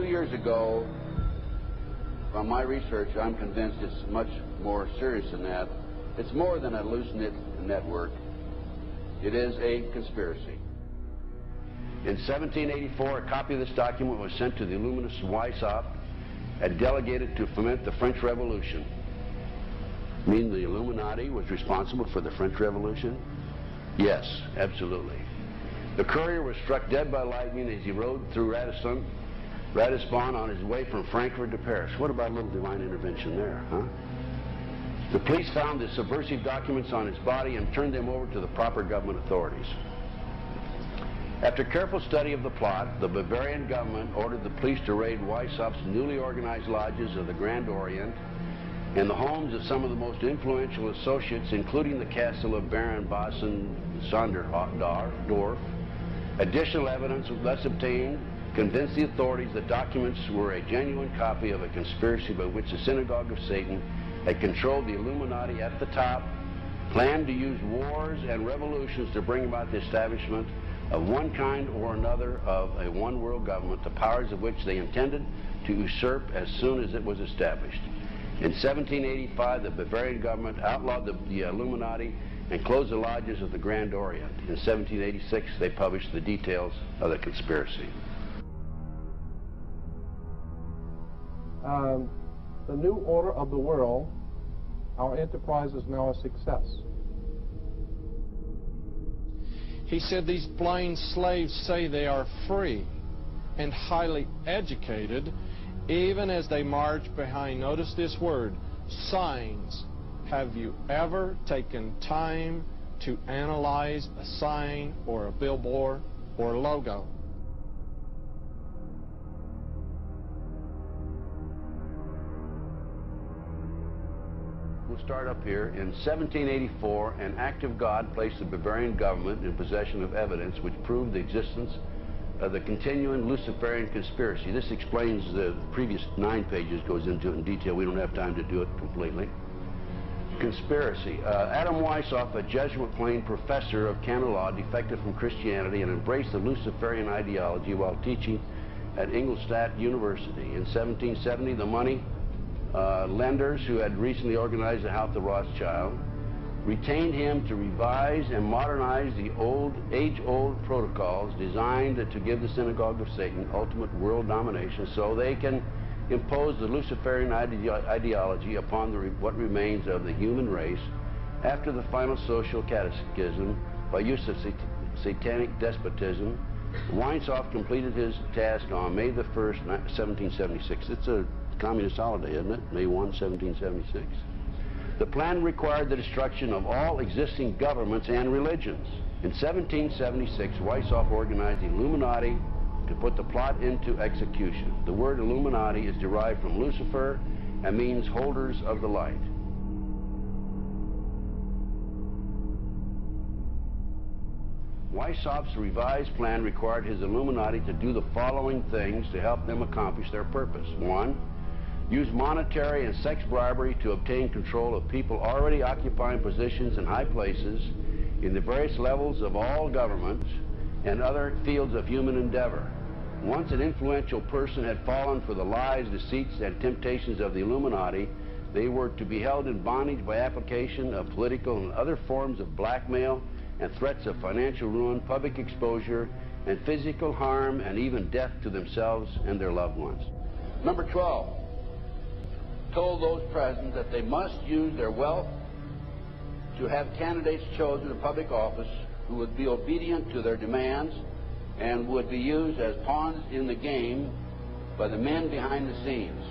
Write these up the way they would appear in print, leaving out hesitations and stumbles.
years ago, from my research, I'm convinced it's much more serious than that. It's more than a loose-knit network. It is a conspiracy. In 1784, a copy of this document was sent to the Illuminist Weishaupt and delegated to foment the French Revolution. Mean the Illuminati was responsible for the French Revolution? Yes, absolutely. The courier was struck dead by lightning as he rode through Ratisbon on his way from Frankfurt to Paris. What about a little divine intervention there, huh? The police found the subversive documents on his body and turned them over to the proper government authorities. After careful study of the plot, the Bavarian government ordered the police to raid Weishaupt's newly organized lodges of the Grand Orient and the homes of some of the most influential associates, including the castle of Baron Bossen-Sonderdorf. Additional evidence thus obtained convinced the authorities that documents were a genuine copy of a conspiracy by which the Synagogue of Satan had controlled the Illuminati at the top, planned to use wars and revolutions to bring about the establishment of one kind or another of a one-world government, the powers of which they intended to usurp as soon as it was established. In 1785, the Bavarian government outlawed the Illuminati and closed the lodges of the Grand Orient. In 1786, they published the details of the conspiracy. The new order of the world, our enterprise is now a success. He said these blind slaves say they are free and highly educated, even as they march behind, notice this word, signs. Have you ever taken time to analyze a sign or a billboard or a logo? We'll start up here. In 1784, an act of God placed the Bavarian government in possession of evidence which proved the existence of the continuing Luciferian conspiracy. This explains the previous 9 pages, goes into it in detail. We don't have time to do it completely. Conspiracy. Adam Weishaupt, a Jesuit-trained professor of canon law, defected from Christianity and embraced the Luciferian ideology while teaching at Ingolstadt University. In 1770, the money lenders who had recently organized the House of Rothschild retained him to revise and modernize the age-old protocols designed to give the Synagogue of Satan ultimate world domination so they can impose the Luciferian ideology upon what remains of the human race after the final social cataclysm by use of satanic despotism. Weishaupt completed his task on May the 1st, 1776. It's a communist holiday, isn't it? May 1, 1776. The plan required the destruction of all existing governments and religions. In 1776, Weishaupt organized the Illuminati to put the plot into execution. The word Illuminati is derived from Lucifer and means holders of the light. Weishaupt's revised plan required his Illuminati to do the following things to help them accomplish their purpose. 1. Use monetary and sex bribery to obtain control of people already occupying positions in high places in the various levels of all governments and other fields of human endeavor. Once an influential person had fallen for the lies, deceits, and temptations of the Illuminati, they were to be held in bondage by application of political and other forms of blackmail and threats of financial ruin, public exposure, and physical harm, and even death to themselves and their loved ones. Number 12. Told those present that they must use their wealth to have candidates chosen to public office who would be obedient to their demands and would be used as pawns in the game by the men behind the scenes.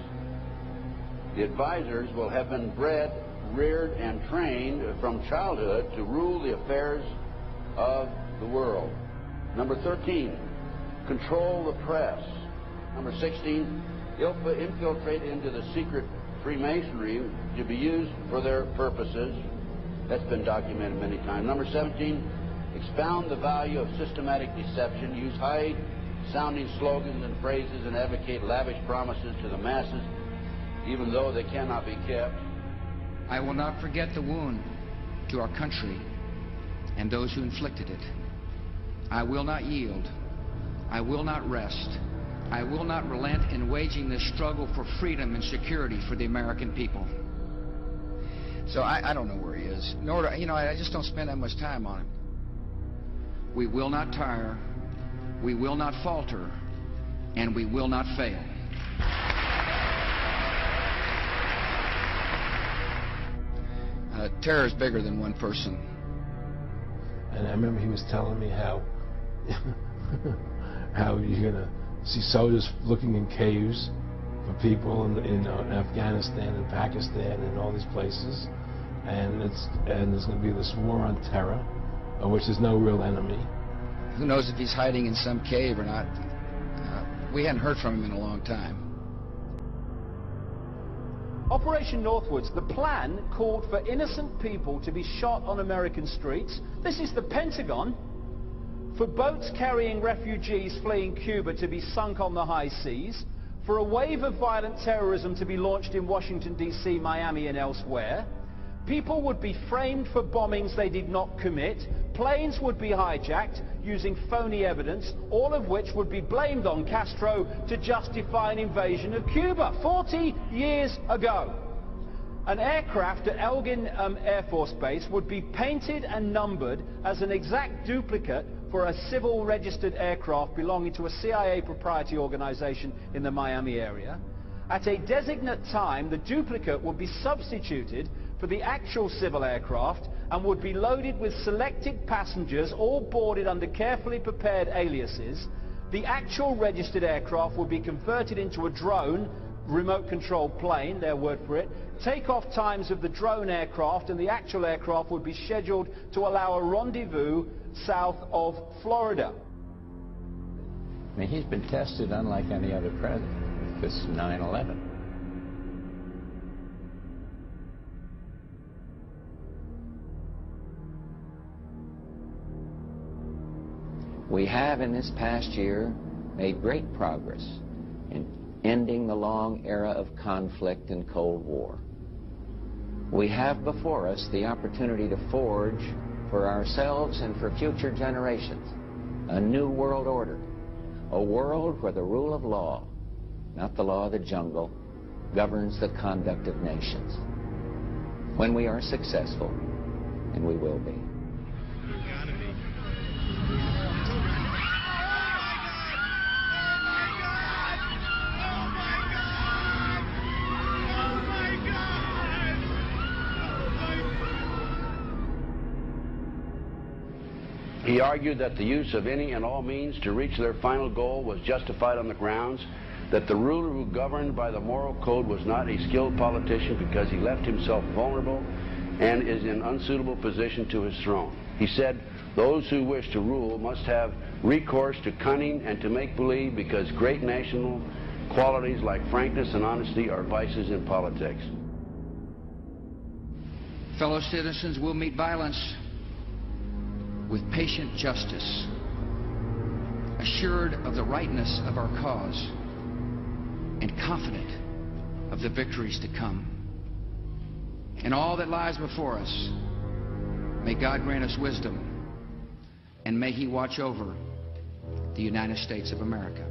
The advisors will have been bred, reared, and trained from childhood to rule the affairs of the world. Number 13, control the press. Number 16, infiltrate into the secret Freemasonry to be used for their purposes. That's been documented many times. Number 17, expound the value of systematic deception, use high-sounding slogans and phrases, and advocate lavish promises to the masses, even though they cannot be kept. I will not forget the wound to our country and those who inflicted it. I will not yield. I will not rest I will not relent in waging this struggle for freedom and security for the American people. So I don't know where he is. Nor do, I just don't spend that much time on him. We will not tire, we will not falter, and we will not fail. Terror is bigger than one person. And I remember he was telling me how you're gonna see soldiers looking in caves for people in Afghanistan and Pakistan and all these places, and there's gonna be this war on terror, of which there's no real enemy. Who knows if he's hiding in some cave or not? We hadn't heard from him in a long time. Operation Northwoods, the plan called for innocent people to be shot on American streets. This is the Pentagon. For boats carrying refugees fleeing Cuba to be sunk on the high seas. For a wave of violent terrorism to be launched in Washington, D.C., Miami, and elsewhere. People would be framed for bombings they did not commit. Planes would be hijacked using phony evidence, all of which would be blamed on Castro to justify an invasion of Cuba 40 years ago. An aircraft at Elgin Air Force Base would be painted and numbered as an exact duplicate for a civil registered aircraft belonging to a CIA proprietary organization in the Miami area. At a designate time, the duplicate would be substituted for the actual civil aircraft and would be loaded with selected passengers, all boarded under carefully prepared aliases. The actual registered aircraft would be converted into a drone, remote controlled plane, their word for it. Takeoff times of the drone aircraft and the actual aircraft would be scheduled to allow a rendezvous south of Florida. I mean, he's been tested unlike any other president with this 9/11. We have in this past year made great progress in ending the long era of conflict and Cold War. We have before us the opportunity to forge for ourselves and for future generations a new world order, a world where the rule of law, not the law of the jungle, governs the conduct of nations. When we are successful, and we will be. He argued that the use of any and all means to reach their final goal was justified on the grounds that the ruler who governed by the moral code was not a skilled politician because he left himself vulnerable and is in unsuitable position to his throne. He said those who wish to rule must have recourse to cunning and to make-believe because great national qualities like frankness and honesty are vices in politics. Fellow citizens will meet violence with patient justice, assured of the rightness of our cause, and confident of the victories to come. In all that lies before us, may God grant us wisdom, and may He watch over the United States of America.